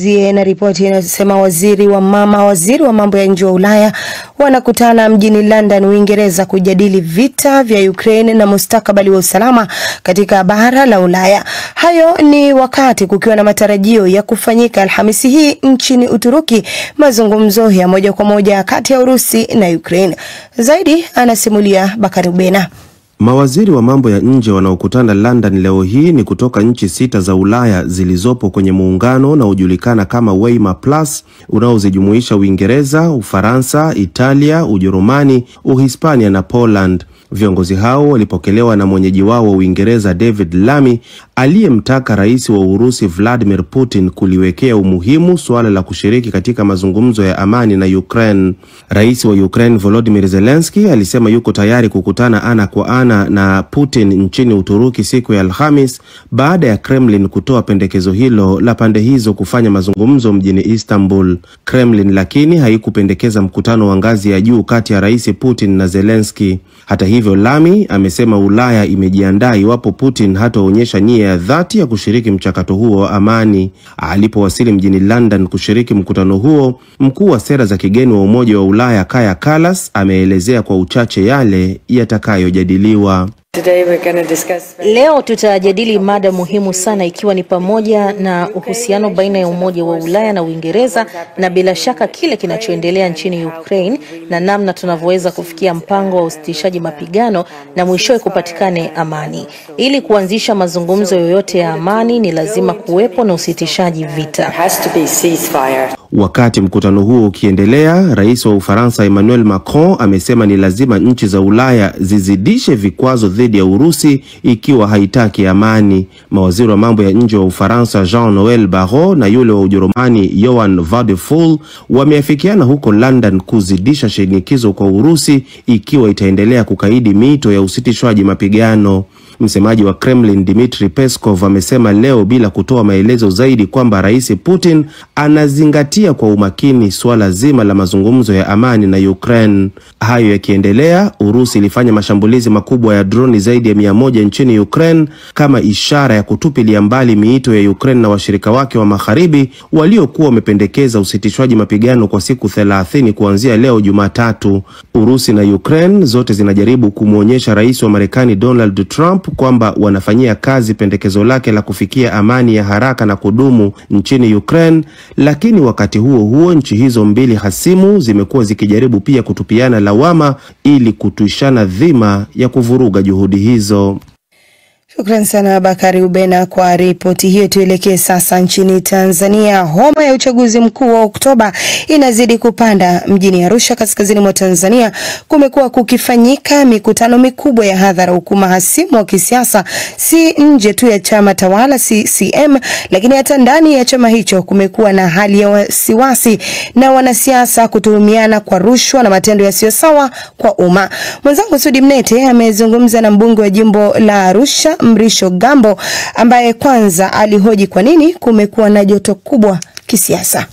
Na ripoti inasema waziri wa mambo ya nje wa Ulaya wanakutana mjini London, Uingereza kujadili vita vya Ukraine na mustakabali wa usalama katika bara la Ulaya. Hayo ni wakati kukiwa na matarajio ya kufanyika Alhamisi hii nchini Uturuki mazungumzo ya moja kwa moja kati ya Urusi na Ukraine. Zaidi anasimulia Bakari Ubena. Mawaziri wa mambo ya nje wanaokutana London leo hii ni kutoka nchi 6 za Ulaya zilizopo kwenye muungano na ujulikana kama Weimar Plus, unaozijumuisha Uingereza, Ufaransa, Italia, Ujerumani, Uhispania na Poland. Viongozi hao walipokelewa na mwenyeji wao wa Uingereza David Lammy, aliyemtaka rais wa Urusi Vladimir Putin kuliwekea umuhimu suala la kushiriki katika mazungumzo ya amani na Ukraine. Rais wa Ukraine Volodymyr Zelensky alisema yuko tayari kukutana ana kwa ana na Putin nchini Uturuki siku ya Alhamis baada ya Kremlin kutoa pendekezo hilo la pande hizo kufanya mazungumzo mjini Istanbul. Kremlin lakini haikupendekeza mkutano wa ngazi ya juu kati ya Rais Putin na Zelensky. Hata hivyo, Lammy amesema Ulaya imejiandaa iwapo Putin hataonyesha nia ya dhati ya kushiriki mchakato huo wa amani. Alipowasili mjini London kushiriki mkutano huo, mkuu wa sera za kigeni wa Umoja wa Ulaya Kaja Kallas ameelezea kwa uchache yale yatakayojadiliwa. Leo tutajadili mada muhimu sana, ikiwa ni pamoja na uhusiano baina ya Umoja wa Ulaya na Uingereza, na bila shaka kile kinachoendelea nchini Ukraine na namna tunavyoweza kufikia mpango wa usitishaji mapigano na mwishowe kupatikane amani. Ili kuanzisha mazungumzo yoyote ya amani ni lazima kuwepo na usitishaji vita. Wakati mkutano huo ukiendelea, Rais wa Ufaransa Emmanuel Macron amesema ni lazima nchi za Ulaya zizidishe vikwazo dhidi ya Urusi ikiwa haitaki amani. Mawaziri wa mambo ya nje wa Ufaransa Jean-Noel Barrot na yule wa Ujerumani Johann Wadephul wameafikiana huko London kuzidisha shinikizo kwa Urusi ikiwa itaendelea kukaidi miito ya usitishwaji mapigano. Msemaji wa Kremlin Dmitry Peskov amesema leo bila kutoa maelezo zaidi kwamba Rais Putin anazingatia kwa umakini suala zima la mazungumzo ya amani na Ukraine. Hayo yakiendelea, Urusi ilifanya mashambulizi makubwa ya droni zaidi ya 100 nchini Ukraine kama ishara ya kutupilia mbali miito ya Ukraine na washirika wake wa magharibi waliokuwa wamependekeza usitishwaji mapigano kwa siku 30 kuanzia leo Jumatatu. Urusi na Ukraine zote zinajaribu kumuonyesha rais wa Marekani Donald Trump kwamba wanafanyia kazi pendekezo lake la kufikia amani ya haraka na kudumu nchini Ukraine, lakini wakati huo huo nchi hizo mbili hasimu zimekuwa zikijaribu pia kutupiana lawama ili kutuishana dhima ya kuvuruga juhudi hizo. Shukran sana Bakari Ubena kwa ripoti hiyo. Tuelekee sasa nchini Tanzania. Homa ya uchaguzi mkuu wa Oktoba inazidi kupanda mjini Arusha, kaskazini mwa Tanzania. Kumekuwa kukifanyika mikutano mikubwa ya hadhara, huku mahasimu wa kisiasa si nje tu ya chama tawala CCM, lakini hata ndani ya chama hicho kumekuwa na hali ya wasiwasi na wanasiasa kutuhumiana kwa rushwa na matendo yasiyo sawa kwa umma. Mwenzangu Sudi Mnete amezungumza na mbunge wa jimbo la Arusha Mrisho Gambo, ambaye kwanza alihoji kwa nini kumekuwa na joto kubwa kisiasa.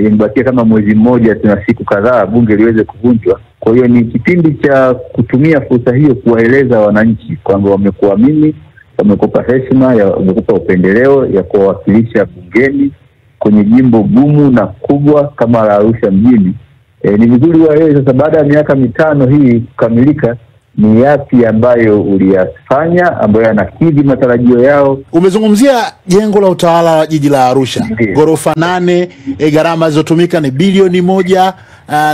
Imbakia kama mwezi mmoja tuna siku kadhaa bunge liweze kuvunjwa. Kwa hiyo ni kipindi cha kutumia fursa hiyo kuwaeleza wananchi kwamba wamekuamini, wamekupa heshima, wamekupa upendeleo ya kuwakilisha bungeni kwenye jimbo gumu na kubwa kama la Arusha mjini. Ni vizuri waelewe sasa, baada ya miaka 5 hii kukamilika, ni yapi ambayo uliyafanya ambayo yanakidhi matarajio yao. Umezungumzia jengo la utawala wa jiji la Arusha, ghorofa 8, gharama zilizotumika ni bilioni 1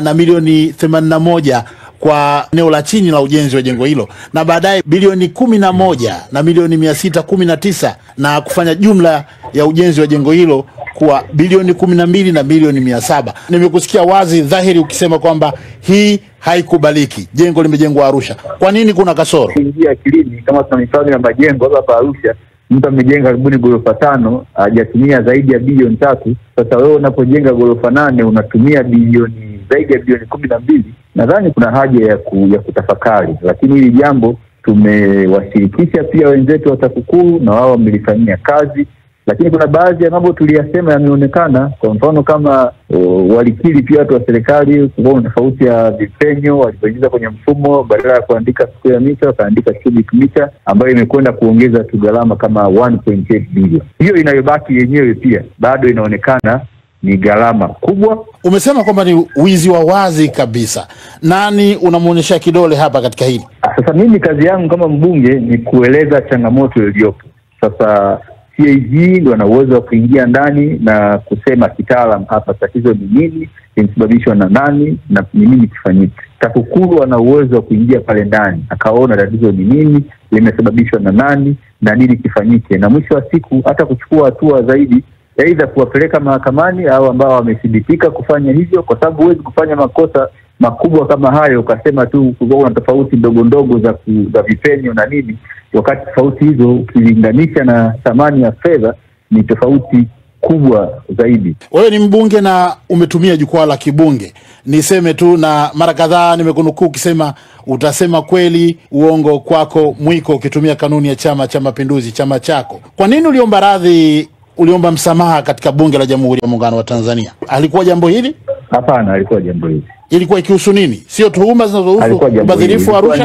na milioni 81 kwa eneo la chini la ujenzi wa jengo hilo, na baadaye bilioni 11 na milioni 619 na kufanya jumla ya ujenzi wa jengo hilo kuwa bilioni 12 na milioni 700. Nimekusikia wazi dhahiri ukisema kwamba hii haikubaliki. Jengo limejengwa Arusha. Kwa nini kuna kasoro? Ingia akilini kama tuna mifano ya majengo hapa Arusha, mtu amejenga karibuni ghorofa 5, hajatumia zaidi ya bilioni 3. Sasa wewe unapojenga ghorofa 8 unatumia bilioni zaidi ya bilioni 12. Nadhani kuna haja ya kutafakari, lakini hili jambo tumewashirikisha pia wenzetu wa TAKUKURU na wao wamelifanyia kazi. Lakini kuna baadhi ya mambo tuliyasema yameonekana. Kwa mfano kama Walikiri pia watu wa serikali kuna tofauti ya vipenyo walipoingiza kwenye mfumo, badala ya kuandika square meter wakaandika cubic meter, ambayo imekwenda kuongeza tu gharama kama 1.8 bilioni. Hiyo inayobaki yenyewe pia bado inaonekana ni gharama kubwa. Umesema kwamba ni wizi wa wazi kabisa. Nani unamuonyesha kidole hapa katika hili? Sasa mimi kazi yangu kama mbunge ni kueleza changamoto iliyopo. Sasa CAG ndio ana uwezo wa kuingia ndani na kusema kitaalam hapa tatizo ni nini, linasababishwa na nani na ni nini kifanyike. TAKUKURU ana uwezo wa kuingia pale ndani akaona tatizo ni nini, limesababishwa na nani na nini kifanyike, na mwisho wa siku hata kuchukua hatua zaidi, aidha kuwapeleka mahakamani au ambao wamethibitika kufanya hivyo, kwa sababu huwezi kufanya makosa makubwa kama hayo ukasema tu kuna tofauti ndogo ndogo za vipenyo na nini, wakati tofauti hizo ukilinganisha na thamani ya fedha ni tofauti kubwa zaidi. Wewe ni mbunge na umetumia jukwaa la kibunge. Niseme tu, na mara kadhaa nimekunukuu ukisema utasema kweli, uongo kwako mwiko, ukitumia kanuni ya Chama cha Mapinduzi, chama chako. Kwa nini uliomba msamaha katika bunge la Jamhuri ya Muungano wa Tanzania? Alikuwa jambo hili? Hapana, alikuwa jambo hili. Ilikuwa ikihusu nini? Sio tuhuma zinazohusu ubadhirifu wa Arusha?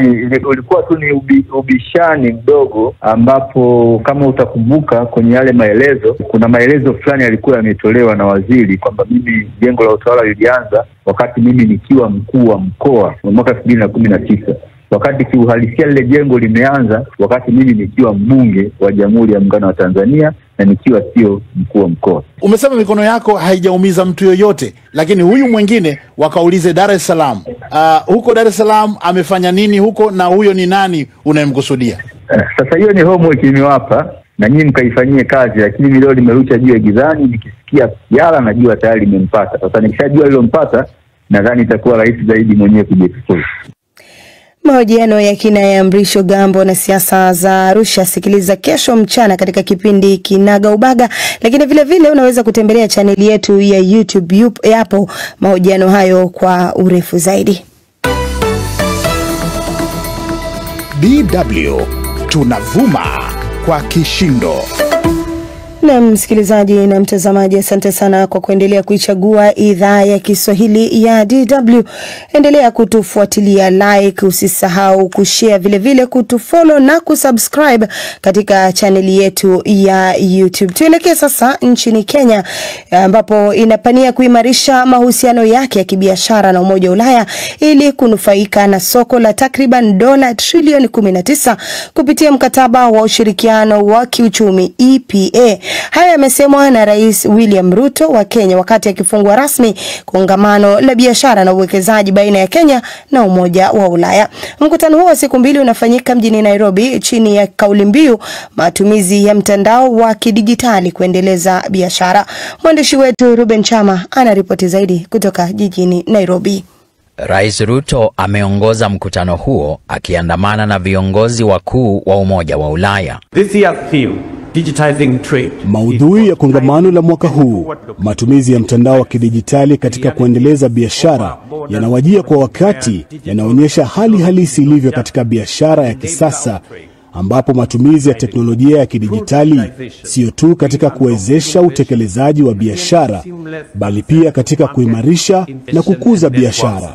Ulikuwa tu ni ubishani mdogo, ambapo kama utakumbuka kwenye yale maelezo, kuna maelezo fulani yalikuwa yametolewa na waziri kwamba mimi jengo la utawala lilianza wakati mimi nikiwa mkuu wa mkoa mwaka 2019. Wakati kiuhalisia lile jengo limeanza wakati mimi nikiwa mbunge wa Jamhuri ya Muungano wa Tanzania na nikiwa sio mkuu wa mkoa. Umesema mikono yako haijaumiza mtu yoyote, lakini huyu mwingine wakaulize Dar es Salaam. Huko Dar es Salaam amefanya nini huko, na huyo ni nani unayemkusudia? Sasa hiyo ni homework nimewapa na nyinyi mkaifanyie kazi, lakini mimi leo nimerusha juu ya gizani, nikisikia yala najua tayari nimempata. Sasa nikishajua hilo mpata, nadhani itakuwa rahisi zaidi mwenyewe kujitetea. Mahojiano ya kina ya Mrisho Gambo na siasa za Arusha sikiliza kesho mchana katika kipindi Kinaga Ubaga, lakini vile vile unaweza kutembelea chaneli yetu ya YouTube, yapo mahojiano hayo kwa urefu zaidi. DW tunavuma kwa kishindo. Na msikilizaji na mtazamaji, asante sana kwa kuendelea kuichagua idhaa ya Kiswahili ya DW. Endelea kutufuatilia, like, usisahau kushare, vile vile kutufollow na kusubscribe katika chaneli yetu ya YouTube. Tuelekee sasa nchini Kenya, ambapo inapania kuimarisha mahusiano yake ya kibiashara na Umoja wa Ulaya ili kunufaika na soko la takriban dola trilioni 19 kupitia mkataba wa ushirikiano wa kiuchumi EPA. Haya yamesemwa na Rais William Ruto wa Kenya wakati akifungua rasmi kongamano la biashara na uwekezaji baina ya Kenya na Umoja wa Ulaya. Mkutano huo wa siku mbili unafanyika mjini Nairobi chini ya kauli mbiu matumizi ya mtandao wa kidijitali kuendeleza biashara. Mwandishi wetu Ruben Chama anaripoti zaidi kutoka jijini Nairobi. Rais Ruto ameongoza mkutano huo akiandamana na viongozi wakuu wa Umoja wa Ulaya. This year's theme, digitizing trade. Maudhui ya kongamano la mwaka huu, matumizi ya mtandao wa kidijitali katika kuendeleza biashara, yanawajia kwa wakati yanaonyesha hali halisi ilivyo katika biashara ya kisasa, ambapo matumizi ya teknolojia ya kidijitali sio tu katika kuwezesha utekelezaji wa biashara, bali pia katika kuimarisha na kukuza biashara.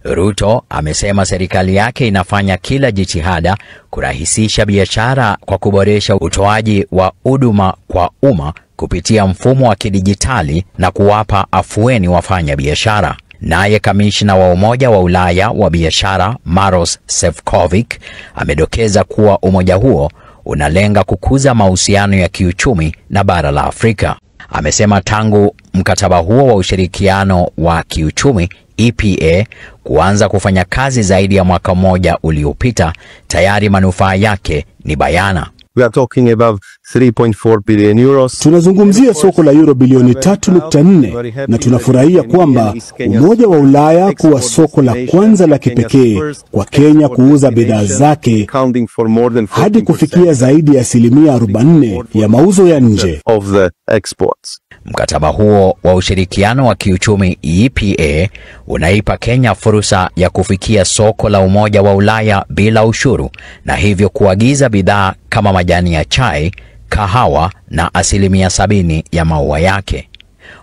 Ruto amesema serikali yake inafanya kila jitihada kurahisisha biashara kwa kuboresha utoaji wa huduma kwa umma kupitia mfumo wa kidijitali na kuwapa afueni wafanya biashara. Naye kamishna wa Umoja wa Ulaya wa biashara Maros Sefcovic amedokeza kuwa umoja huo unalenga kukuza mahusiano ya kiuchumi na bara la Afrika. Amesema tangu mkataba huo wa ushirikiano wa kiuchumi EPA kuanza kufanya kazi zaidi ya mwaka mmoja uliopita, tayari manufaa yake ni bayana. We are talking about 3.4 billion euros. Tunazungumzia soko la euro bilioni 3.4 na tunafurahia kwamba Umoja wa Ulaya kuwa soko la kwanza la kipekee kwa Kenya kuuza bidhaa zake hadi kufikia zaidi ya 40% ya mauzo ya nje. Mkataba huo wa ushirikiano wa kiuchumi EPA unaipa Kenya fursa ya kufikia soko la Umoja wa Ulaya bila ushuru na hivyo kuagiza bidhaa kama majani ya chai, kahawa na 70% ya maua yake.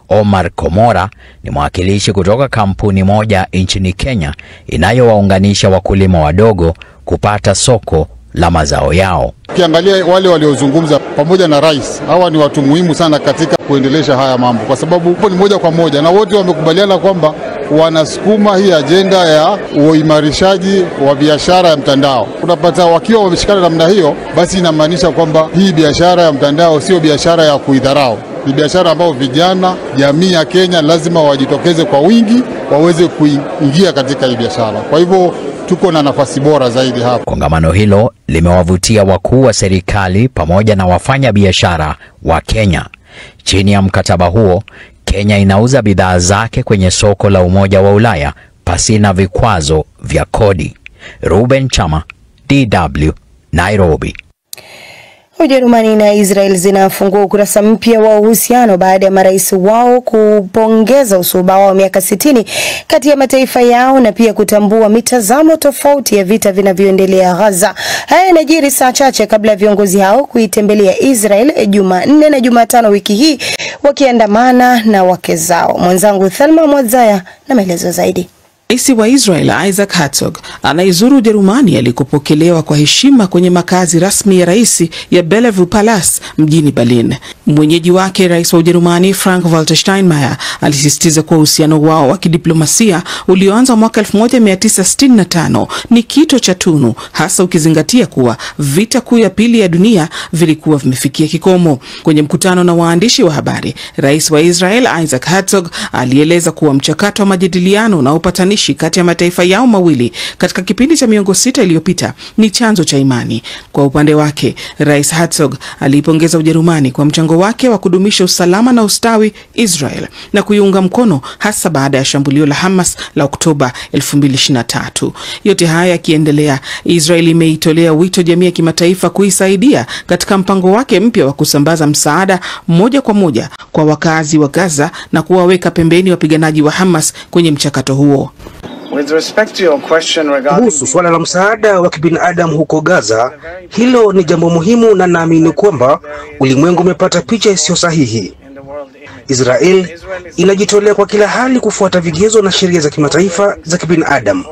Omar Komora ni mwakilishi kutoka kampuni moja nchini Kenya inayowaunganisha wakulima wadogo kupata soko la mazao yao. Ukiangalia wale waliozungumza pamoja na rais, hawa ni watu muhimu sana katika kuendelesha haya mambo, kwa sababu hapo ni moja kwa moja na wote wamekubaliana kwamba wanasukuma hii ajenda ya uimarishaji wa biashara ya mtandao. Unapata wakiwa wameshikana namna hiyo, basi inamaanisha kwamba hii biashara ya mtandao sio biashara ya kuidharau. Ni biashara ambayo vijana, jamii ya Kenya lazima wajitokeze kwa wingi waweze kuingia katika hii biashara. Kwa hivyo tuko na nafasi bora zaidi hapa. Kongamano hilo limewavutia wakuu wa serikali pamoja na wafanya biashara wa Kenya. Chini ya mkataba huo, Kenya inauza bidhaa zake kwenye soko la Umoja wa Ulaya pasina vikwazo vya kodi. Ruben Chama, DW, Nairobi. Ujerumani na Israel zinafungua ukurasa mpya wa uhusiano baada ya marais wao kupongeza usuhuba wa miaka 60 kati ya mataifa yao na pia kutambua mitazamo tofauti ya vita vinavyoendelea Gaza. Haya yanajiri saa chache kabla ya viongozi hao kuitembelea Israel Jumanne na Jumatano wiki hii wakiandamana na wake zao. Mwenzangu Thelma Mwazaya na maelezo zaidi. Rais wa Israel Isaac Herzog anaizuru Ujerumani alikopokelewa kwa heshima kwenye makazi rasmi ya rais ya Bellevue Palace mjini Berlin. Mwenyeji wake rais wa Ujerumani Frank-Walter Steinmeier alisisitiza kuwa uhusiano wao wa kidiplomasia ulioanza mwaka 1965 ni kito cha tunu, hasa ukizingatia kuwa vita kuu ya pili ya dunia vilikuwa vimefikia kikomo. Kwenye mkutano na waandishi wa habari, rais wa Israel Isaac Herzog alieleza kuwa mchakato wa majadiliano na upatanishi kati ya mataifa yao mawili katika kipindi cha miongo 6 iliyopita ni chanzo cha imani. Kwa upande wake, Rais Herzog alipongeza Ujerumani kwa mchango wake wa kudumisha usalama na ustawi Israel na kuiunga mkono hasa baada ya shambulio la Hamas la Oktoba 2023. Yote haya yakiendelea, Israel imeitolea wito jamii ya kimataifa kuisaidia katika mpango wake mpya wa kusambaza msaada moja kwa moja kwa wakazi wa Gaza na kuwaweka pembeni wapiganaji wa Hamas kwenye mchakato huo. Kuhusu swala la msaada wa kibinadamu huko Gaza, hilo ni jambo muhimu na naamini kwamba ulimwengu umepata picha isiyo sahihi. Israel inajitolea kwa kila hali kufuata vigezo na sheria za kimataifa za kibinadamu.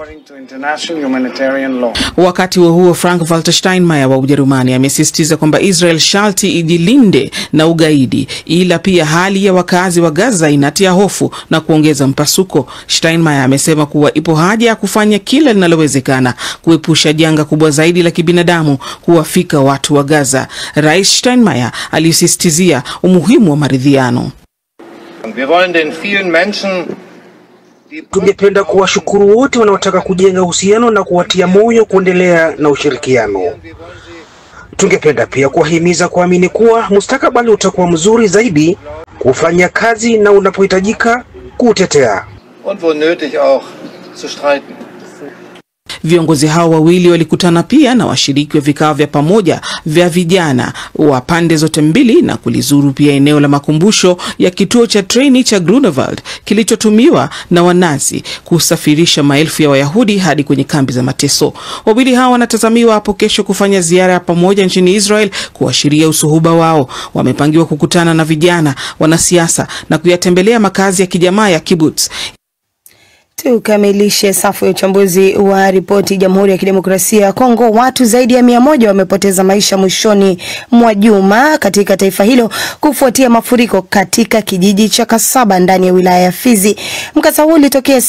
Wakati huo Frank-Walter Steinmeier wa Ujerumani amesisitiza kwamba Israel sharti ijilinde na ugaidi, ila pia hali ya wakazi wa Gaza inatia hofu na kuongeza mpasuko. Steinmeier amesema kuwa ipo haja ya kufanya kila linalowezekana kuepusha janga kubwa zaidi la kibinadamu kuwafika watu wa Gaza. Rais Steinmeier alisisitizia umuhimu wa maridhiano. Tungependa kuwashukuru wote wanaotaka kujenga uhusiano na kuwatia moyo kuendelea na ushirikiano. Tungependa pia kuwahimiza kuamini kuwa mustakabali utakuwa mzuri zaidi, kufanya kazi na unapohitajika kutetea. Viongozi hao wawili walikutana pia na washiriki wa vikao vya pamoja vya vijana wa pande zote mbili na kulizuru pia eneo la makumbusho ya kituo cha treni cha Grunewald kilichotumiwa na Wanazi kusafirisha maelfu ya Wayahudi hadi kwenye kambi za mateso. Wawili hao wanatazamiwa hapo kesho kufanya ziara ya pamoja nchini Israel kuashiria usuhuba wao. Wamepangiwa kukutana na vijana, wanasiasa na kuyatembelea makazi ya kijamaa ya kibbutz. Tukamilishe safu ya uchambuzi wa ripoti. Jamhuri ya Kidemokrasia ya Kongo, watu zaidi ya 100 wamepoteza maisha mwishoni mwa juma katika taifa hilo kufuatia mafuriko katika kijiji cha Kasaba ndani ya wilaya ya Fizi. Mkasa huu ulitokea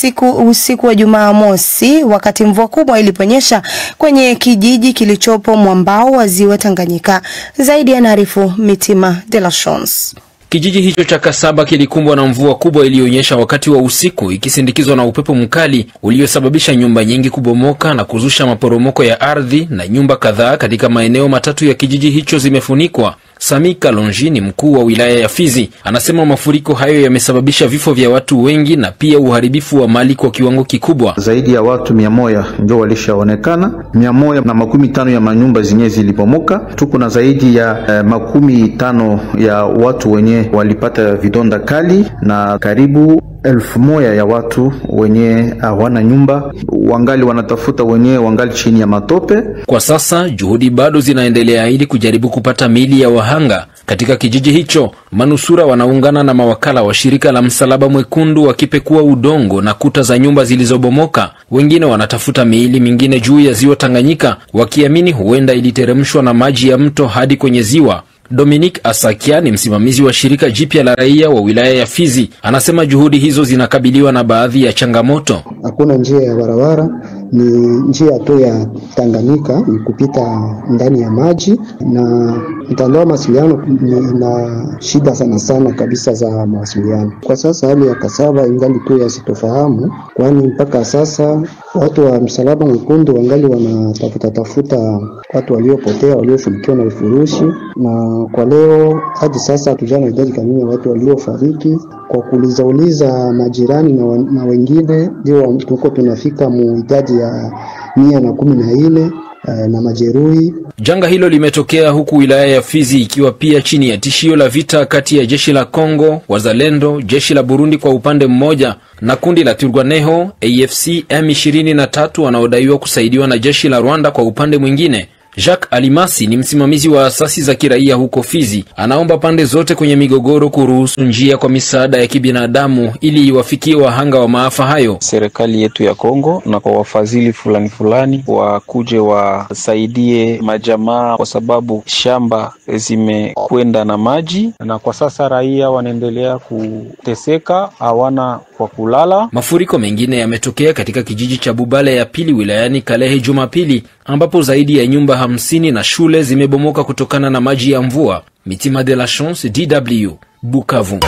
usiku wa Jumamosi wakati mvua kubwa iliponyesha kwenye kijiji kilichopo mwambao wa ziwa Tanganyika. Zaidi anaarifu Mitima de la Chance. Kijiji hicho cha Kasaba kilikumbwa na mvua kubwa iliyonyesha wakati wa usiku ikisindikizwa na upepo mkali uliosababisha nyumba nyingi kubomoka na kuzusha maporomoko ya ardhi, na nyumba kadhaa katika maeneo matatu ya kijiji hicho zimefunikwa. Sami Kalonji ni mkuu wa wilaya ya Fizi. Anasema mafuriko hayo yamesababisha vifo vya watu wengi na pia uharibifu wa mali kwa kiwango kikubwa. Zaidi ya watu 100 ndio walishaonekana, 150 ya manyumba zenyewe zilibomoka. Tuko na zaidi ya 50 ya watu wenye walipata vidonda kali na karibu 1,000 ya watu wenye hawana nyumba, wangali wanatafuta wenyewe, wangali chini ya matope. Kwa sasa juhudi bado zinaendelea ili kujaribu kupata miili ya wahanga katika kijiji hicho. Manusura wanaungana na mawakala wa shirika la Msalaba Mwekundu wakipekua udongo na kuta za nyumba zilizobomoka. Wengine wanatafuta miili mingine juu ya ziwa Tanganyika, wakiamini huenda iliteremshwa na maji ya mto hadi kwenye ziwa. Dominique Asakia ni msimamizi wa shirika jipya la raia wa wilaya ya Fizi. Anasema juhudi hizo zinakabiliwa na baadhi ya changamoto. Hakuna njia ya barabara, ni njia tu ya Tanganyika, ni kupita ndani ya maji, na mtandao wa mawasiliano ina shida sana kabisa za mawasiliano. Kwa sasa hali ya Kasaba ingali tu ya sitofahamu, kwani mpaka sasa watu wa Msalaba Mwekundu wangali wanatafuta watu waliopotea, waliofunikiwa na vifurushi, na kwa leo hadi sasa hatujana idadi kamili ya watu waliofariki. Kwa kuuliza majirani na wengine, ndio tuko tunafika idadi ya 114 na majeruhi. Janga hilo limetokea huku wilaya ya Fizi ikiwa pia chini ya tishio la vita kati ya jeshi la Kongo, wazalendo, jeshi la Burundi kwa upande mmoja na kundi la Twirwaneho AFC M23 wanaodaiwa kusaidiwa na jeshi la Rwanda kwa upande mwingine. Jacques Alimasi ni msimamizi wa asasi za kiraia huko Fizi. Anaomba pande zote kwenye migogoro kuruhusu njia kwa misaada ya kibinadamu ili iwafikie wahanga wa maafa hayo. Serikali yetu ya Kongo na kwa wafadhili fulani wakuje wasaidie majamaa, kwa sababu shamba zimekwenda na maji na kwa sasa raia wanaendelea kuteseka, hawana kwa kulala. Mafuriko mengine yametokea katika kijiji cha Bubale ya pili wilayani Kalehe Jumapili, ambapo zaidi ya nyumba 50 na shule zimebomoka kutokana na maji ya mvua. Mitima de la Chance, DW, Bukavu.